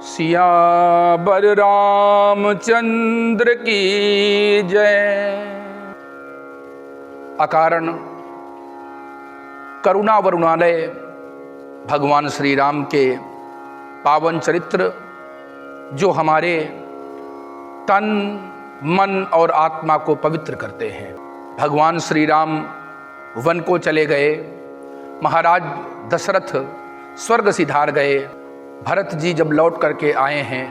सियावर रामचंद्र की जय। अकारण करुणा वरुणालय भगवान श्री राम के पावन चरित्र जो हमारे तन मन और आत्मा को पवित्र करते हैं। भगवान श्री राम वन को चले गए, महाराज दशरथ स्वर्ग सिधार गए। भरत जी जब लौट करके आए हैं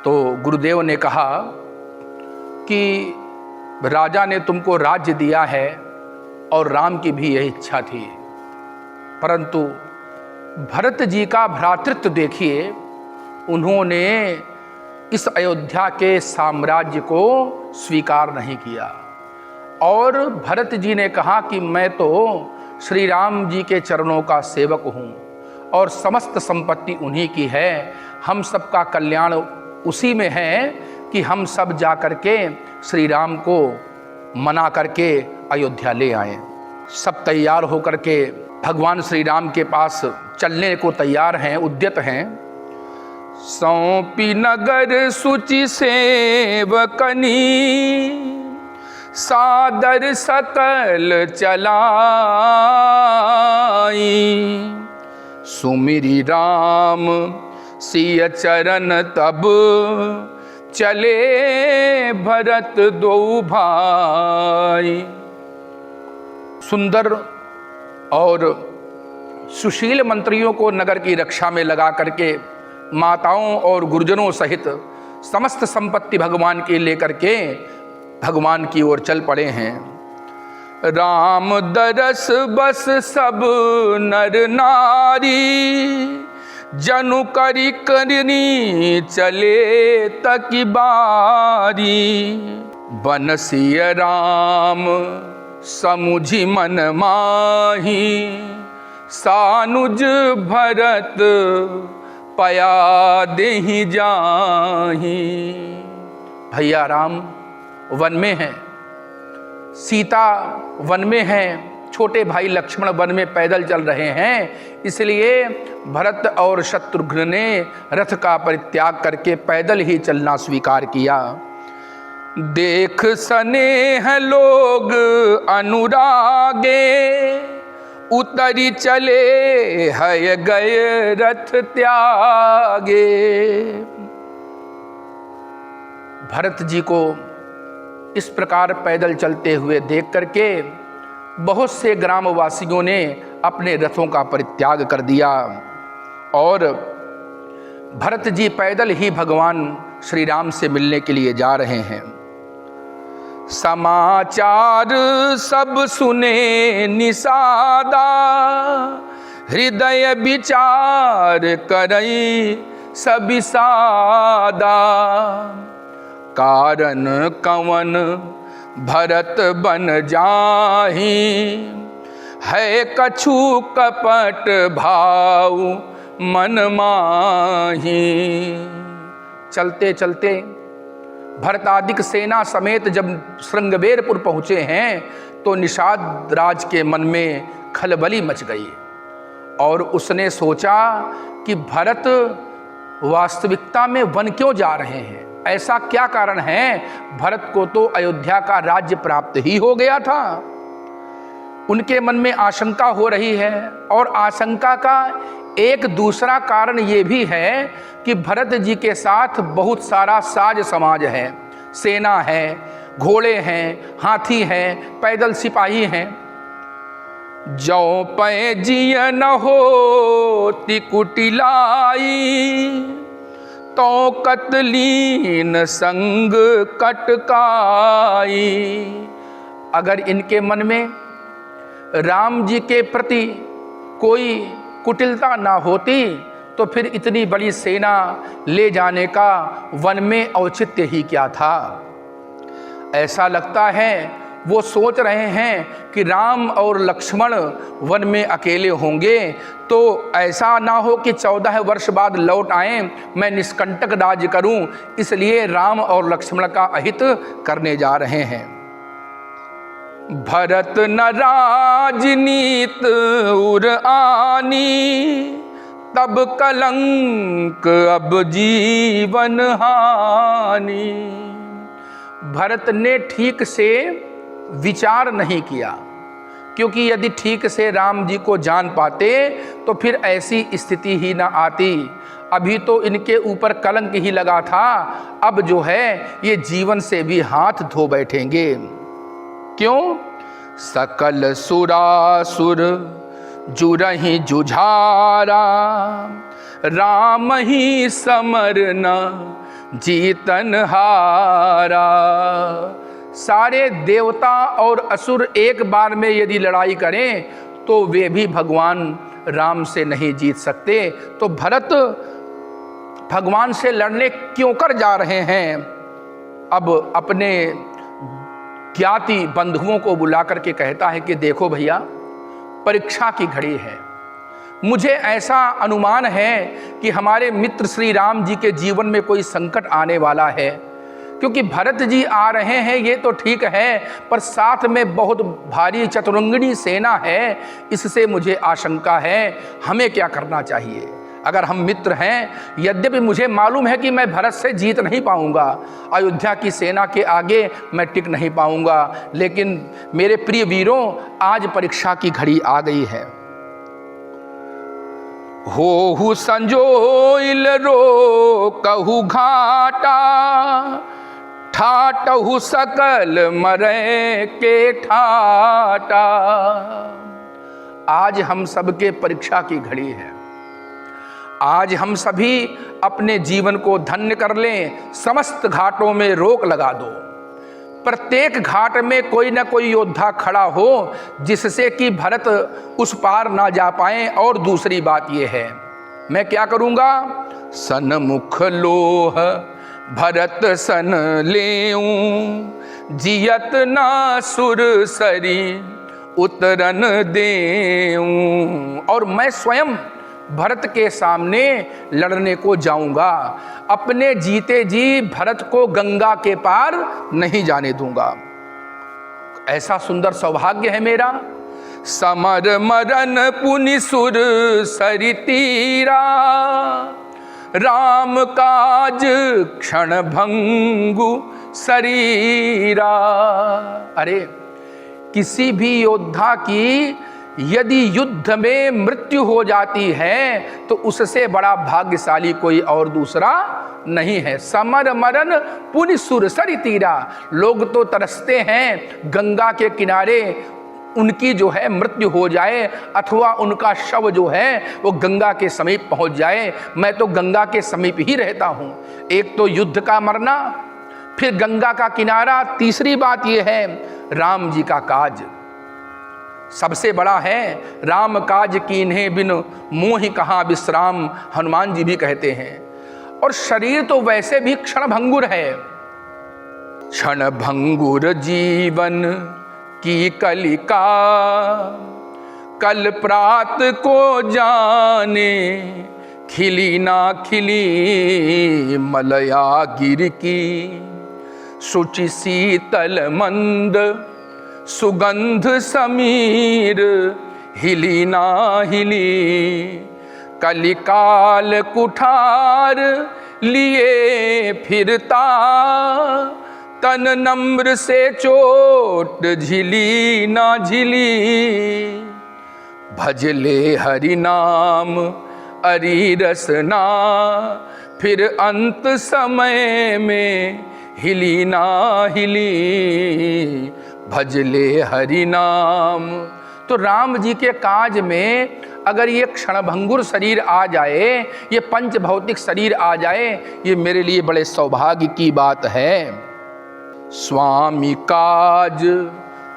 तो गुरुदेव ने कहा कि राजा ने तुमको राज्य दिया है और राम की भी यही इच्छा थी, परंतु भरत जी का भ्रातृत्व देखिए, उन्होंने इस अयोध्या के साम्राज्य को स्वीकार नहीं किया। और भरत जी ने कहा कि मैं तो श्री राम जी के चरणों का सेवक हूँ और समस्त संपत्ति उन्हीं की है, हम सबका कल्याण उसी में है कि हम सब जा करके श्री राम को मना करके अयोध्या ले आएं। सब तैयार होकर के भगवान श्री राम के पास चलने को तैयार हैं, उद्यत हैं। सौंपी नगर सुचि सेवकनी, सादर सकल चलाई। सुमिरि राम सिय चरण तब, चले भरत दो भाई। सुंदर और सुशील मंत्रियों को नगर की रक्षा में लगा करके माताओं और गुरुजनों सहित समस्त संपत्ति भगवान की लेकर के भगवान की ओर चल पड़े हैं। राम दरस बस सब नर नारी, जनु करी करनी चले तकी बारी। बनसिय राम समुझि मन माही, सानुज भरत पया देहि जाही। भैया राम वन में हैं, सीता वन में हैं, छोटे भाई लक्ष्मण वन में पैदल चल रहे हैं, इसलिए भरत और शत्रुघ्न ने रथ का परित्याग करके पैदल ही चलना स्वीकार किया। देख स्नेह लोग अनुरागे, उतरी चले है गए रथ त्यागे। भरत जी को इस प्रकार पैदल चलते हुए देख करके बहुत से ग्रामवासियों ने अपने रथों का परित्याग कर दिया और भरत जी पैदल ही भगवान श्री राम से मिलने के लिए जा रहे हैं। समाचार सब सुने निषादा, हृदय विचार करई सब सादा। कारण कवन भरत बन जाहि, है कछु कपट भाव मन माही। चलते चलते भरतादिक सेना समेत जब श्रृंगबेरपुर पहुँचे हैं तो निषाद राज के मन में खलबली मच गई और उसने सोचा कि भरत वास्तविकता में वन क्यों जा रहे हैं, ऐसा क्या कारण है। भरत को तो अयोध्या का राज्य प्राप्त ही हो गया था। उनके मन में आशंका हो रही है और आशंका का एक दूसरा कारण ये भी है कि भरत जी के साथ बहुत सारा साज समाज है, सेना है, घोड़े हैं, हाथी हैं, पैदल सिपाही हैं। जौ पै जिय न हो तिकुटिलाई, तो कतलीन संग कटकाई। अगर इनके मन में राम जी के प्रति कोई कुटिलता ना होती तो फिर इतनी बड़ी सेना ले जाने का वन में औचित्य ही क्या था। ऐसा लगता है वो सोच रहे हैं कि राम और लक्ष्मण वन में अकेले होंगे तो ऐसा ना हो कि 14 वर्ष बाद लौट आएं, मैं निष्कंटक राज्य करूं, इसलिए राम और लक्ष्मण का अहित करने जा रहे हैं। भरत न राजनीत उर आनी, तब कलंक अब जीवन हानि। भरत ने ठीक से विचार नहीं किया, क्योंकि यदि ठीक से राम जी को जान पाते तो फिर ऐसी स्थिति ही ना आती। अभी तो इनके ऊपर कलंक ही लगा था, अब जो है ये जीवन से भी हाथ धो बैठेंगे। क्यों? सकल सुरासुर जुरहि जुझारा, राम ही समर न जीतन हारा। सारे देवता और असुर एक बार में यदि लड़ाई करें तो वे भी भगवान राम से नहीं जीत सकते। तो भरत भगवान से लड़ने क्यों कर जा रहे हैं? अब अपने ज्ञाति बंधुओं को बुला करके कहता है कि देखो भैया, परीक्षा की घड़ी है। मुझे ऐसा अनुमान है कि हमारे मित्र श्री राम जी के जीवन में कोई संकट आने वाला है, क्योंकि भरत जी आ रहे हैं ये तो ठीक है, पर साथ में बहुत भारी चतुरंगिणी सेना है, इससे मुझे आशंका है। हमें क्या करना चाहिए? अगर हम मित्र हैं, यद्यपि मुझे मालूम है कि मैं भरत से जीत नहीं पाऊंगा, अयोध्या की सेना के आगे मैं टिक नहीं पाऊंगा, लेकिन मेरे प्रिय वीरों, आज परीक्षा की घड़ी आ गई है। होहु संजोइल रो कहु घाटा, ठाटहु सकल मरे के ठाटा। आज हम सबके परीक्षा की घड़ी है। आज हम सभी अपने जीवन को धन्य कर लें। समस्त घाटों में रोक लगा दो। प्रत्येक घाट में कोई ना कोई योद्धा खड़ा हो जिससे कि भरत उस पार ना जा पाए। और दूसरी बात यह है, मैं क्या करूंगा? सनमुख लोह भरत सन लेऊं, जियत ना सुर सरी उतरन देऊं। और मैं स्वयं भरत के सामने लड़ने को जाऊंगा। अपने जीते जी भरत को गंगा के पार नहीं जाने दूंगा। ऐसा सुंदर सौभाग्य है मेरा। समर मरन पुनि सुर सरि तीरा, राम काज क्षण भंगु शरीरा। अरे, किसी भी योद्धा की यदि युद्ध में मृत्यु हो जाती है तो उससे बड़ा भाग्यशाली कोई और दूसरा नहीं है। समर मरन पुनि सुर सरि तीरा। लोग तो तरसते हैं गंगा के किनारे उनकी जो है मृत्यु हो जाए, अथवा उनका शव जो है वो गंगा के समीप पहुंच जाए। मैं तो गंगा के समीप ही रहता हूं। एक तो युद्ध का मरना, फिर गंगा का किनारा, तीसरी बात यह है राम जी का काज सबसे बड़ा है। राम काज कीन्हे बिन मोहि कहाँ विश्राम, हनुमान जी भी कहते हैं। और शरीर तो वैसे भी क्षण भंगुर है। क्षण भंगुर जीवन की कलिका, कल प्रात को जाने खिली ना खिली मलया गिर की। शुचि शीतल मंद सुगंध समीर हिली ना हिली। कलिकाल कुठार लिए फिरता, तन नम्र से चोट झिली ना झिली। भजले हरि नाम अरि रसना, फिर अंत समय में हिली ना हिली। भजले हरि नाम। तो राम जी के काज में अगर ये क्षणभंगुर शरीर आ जाए, ये पंच भौतिक शरीर आ जाए, ये मेरे लिए बड़े सौभाग्य की बात है। स्वामी काज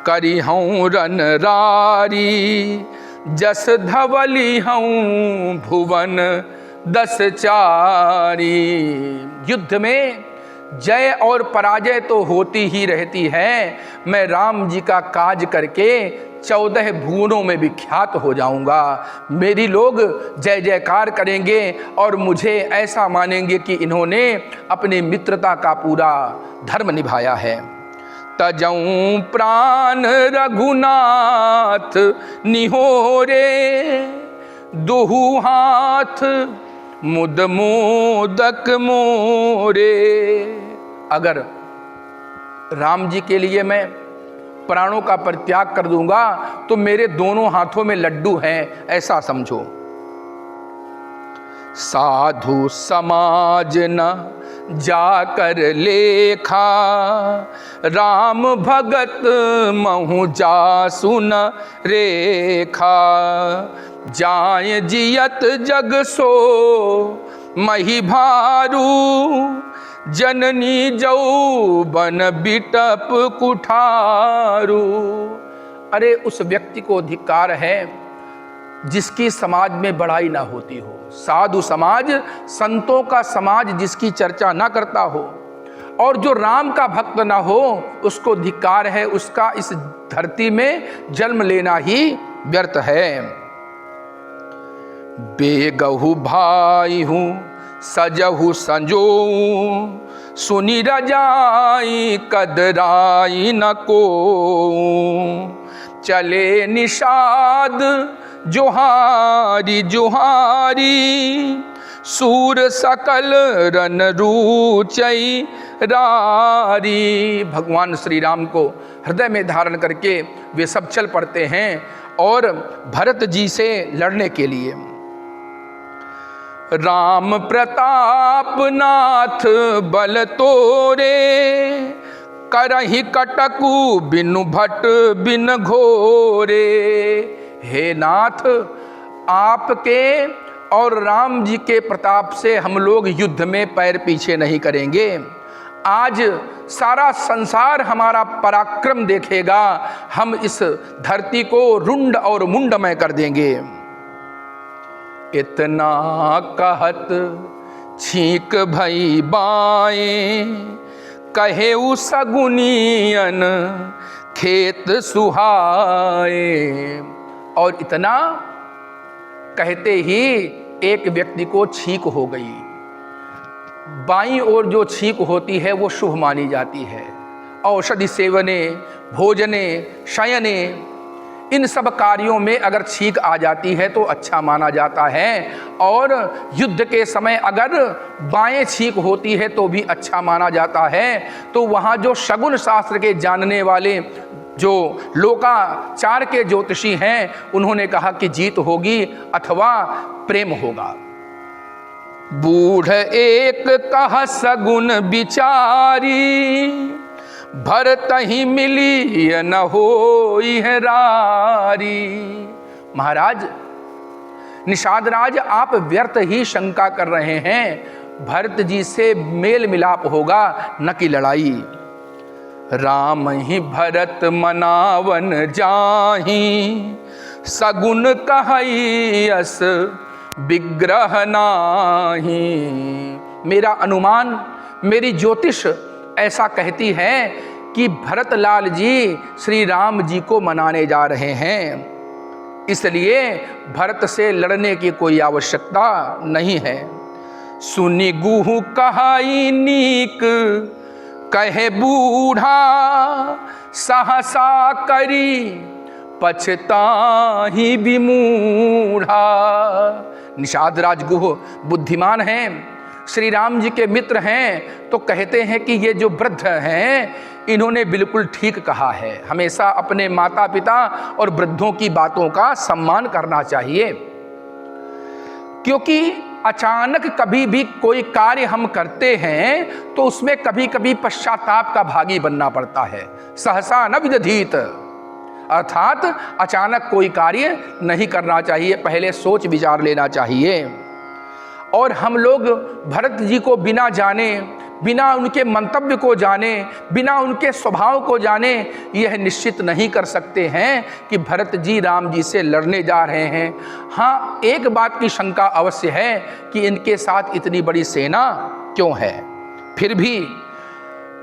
करी हूँ रन रारी, जस धवली हूँ भुवन दस चारी। युद्ध में जय और पराजय तो होती ही रहती है। मैं राम जी का काज करके 14 भुवनों में विख्यात हो जाऊंगा। मेरी लोग जय जयकार करेंगे और मुझे ऐसा मानेंगे कि इन्होंने अपनी मित्रता का पूरा धर्म निभाया है। तजऊं प्राण रघुनाथ निहोरे, दुहु हाथ मुद मोदक मोरे। अगर राम जी के लिए मैं प्राणों का परित्याग कर दूंगा तो मेरे दोनों हाथों में लड्डू हैं, ऐसा समझो। साधु समाज न जाकर लेखा, राम भगत महु जासु न रेखा। जाय जियत जग सो मही भारू, जननी जौबन बिटप कुठारू। अरे उस व्यक्ति को धिक्कार है जिसकी समाज में बड़ाई ना होती हो, साधु समाज, संतों का समाज जिसकी चर्चा ना करता हो, और जो राम का भक्त ना हो उसको धिक्कार है, उसका इस धरती में जन्म लेना ही व्यर्थ है। बेगहु भाई हूँ सजहु संजो, सुनी रजाई कदराई न को। चले निषाद जोहारी जोहारी, सूर सकल रन रूचई रारी। भगवान श्री राम को हृदय में धारण करके वे सब चल पड़ते हैं और भरत जी से लड़ने के लिए। राम प्रताप नाथ बल तोरे, करहि कटकु बिनु भट बिन घोरे। हे नाथ, आपके और राम जी के प्रताप से हम लोग युद्ध में पैर पीछे नहीं करेंगे। आज सारा संसार हमारा पराक्रम देखेगा, हम इस धरती को रुंड और मुंडमय कर देंगे। इतना कहत छींक भई बाएं, कहेउ सगुनियन खेत सुहाए। और इतना कहते ही एक व्यक्ति को छींक हो गई। बाईं ओर जो छींक होती है वो शुभ मानी जाती है। औषधि सेवने, भोजने, शयने, इन सब कार्यों में अगर छींक आ जाती है तो अच्छा माना जाता है। और युद्ध के समय अगर बाएं छींक होती है तो भी अच्छा माना जाता है। तो वहाँ जो शगुन शास्त्र के जानने वाले, जो लोकाचार के ज्योतिषी हैं, उन्होंने कहा कि जीत होगी अथवा प्रेम होगा। बूढ़ एक कहा सगुन बिचारी, भरत ही मिली न होई है रारी। महाराज, निषाद राज, आप व्यर्थ ही शंका कर रहे हैं। भरत जी से मेल मिलाप होगा, न कि लड़ाई। राम ही भरत मनावन जाही, सगुन कहई अस विग्रह नाही। मेरा अनुमान, मेरी ज्योतिष ऐसा कहती है कि भरत लाल जी श्री राम जी को मनाने जा रहे हैं, इसलिए भरत से लड़ने की कोई आवश्यकता नहीं है। सुनी गुहु कहाई नीक, कहे बूढ़ा सहसा करी पछताही विमूढ़ा। निषाद राज गुह बुद्धिमान हैं, श्री राम जी के मित्र हैं, तो कहते हैं कि ये जो वृद्ध हैं इन्होंने बिल्कुल ठीक कहा है। हमेशा अपने माता पिता और वृद्धों की बातों का सम्मान करना चाहिए, क्योंकि अचानक कभी भी कोई कार्य हम करते हैं तो उसमें कभी कभी पश्चाताप का भागी बनना पड़ता है। सहसा न विदधीत, अर्थात अचानक कोई कार्य नहीं करना चाहिए, पहले सोच विचार लेना चाहिए। और हम लोग भरत जी को बिना जाने, बिना उनके मंतव्य को जाने, बिना उनके स्वभाव को जाने यह निश्चित नहीं कर सकते हैं कि भरत जी राम जी से लड़ने जा रहे हैं। हाँ, एक बात की शंका अवश्य है कि इनके साथ इतनी बड़ी सेना क्यों है। फिर भी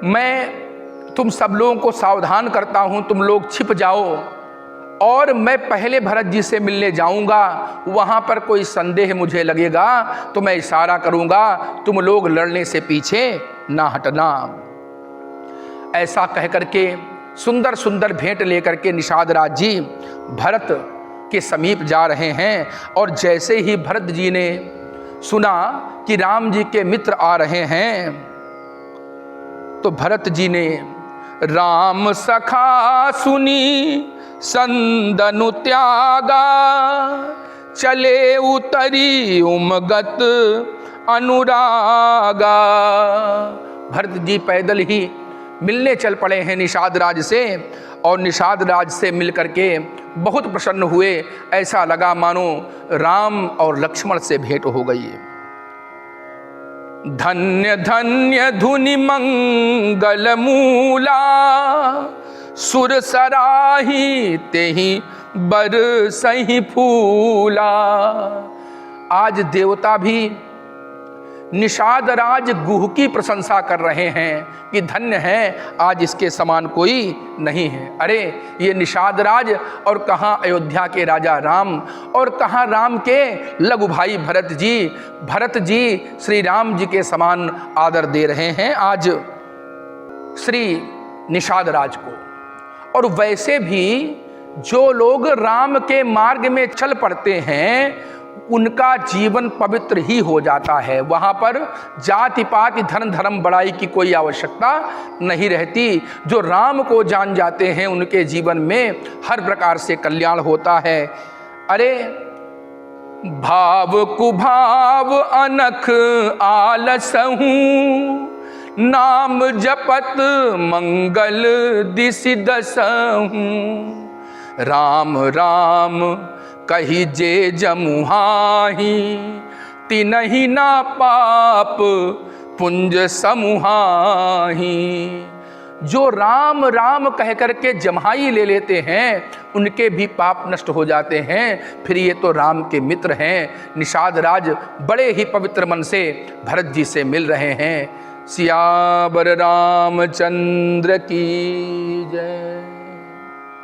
मैं तुम सब लोगों को सावधान करता हूँ, तुम लोग छिप जाओ और मैं पहले भरत जी से मिलने जाऊंगा। वहाँ पर कोई संदेह मुझे लगेगा तो मैं इशारा करूंगा, तुम लोग लड़ने से पीछे ना हटना। ऐसा कह करके सुंदर सुंदर भेंट लेकर के निषाद राज जी भरत के समीप जा रहे हैं। और जैसे ही भरत जी ने सुना कि राम जी के मित्र आ रहे हैं, तो भरत जी ने राम सखा सुनी संदनु त्यागा, चले उतरी उमगत अनुरागा। भरत जी पैदल ही मिलने चल पड़े हैं निषाद राज से, और निषाद राज से मिल करके बहुत प्रसन्न हुए। ऐसा लगा मानो राम और लक्ष्मण से भेंट हो गई है। धन्य धन्य धुनि मंगल मूला, सुर सराही तेहि बरसहि फूला। आज देवता भी निषाद राज गुह की प्रशंसा कर रहे हैं कि धन्य है, आज इसके समान कोई नहीं है। अरे ये निषाद राज, और कहाँ अयोध्या के राजा राम, और कहाँ राम के लघु भाई भरत जी। भरत जी श्री राम जी के समान आदर दे रहे हैं आज श्री निषाद राज को। और वैसे भी जो लोग राम के मार्ग में चल पड़ते हैं, उनका जीवन पवित्र ही हो जाता है। वहाँ पर जाति पात धन धर्म बड़ाई की कोई आवश्यकता नहीं रहती। जो राम को जान जाते हैं, उनके जीवन में हर प्रकार से कल्याण होता है। अरे भाव कुभाव अनख आलसहूँ, नाम जपत मंगल दिसि दसहूँ। राम राम कही जे जमुहाही, तिनहि ना पाप पुंज समुहाही। जो राम राम कह करके जम्हाई ले लेते हैं, उनके भी पाप नष्ट हो जाते हैं। फिर ये तो राम के मित्र हैं। निषाद राज बड़े ही पवित्र मन से भरत जी से मिल रहे हैं। सियावर रामचंद्र की जय।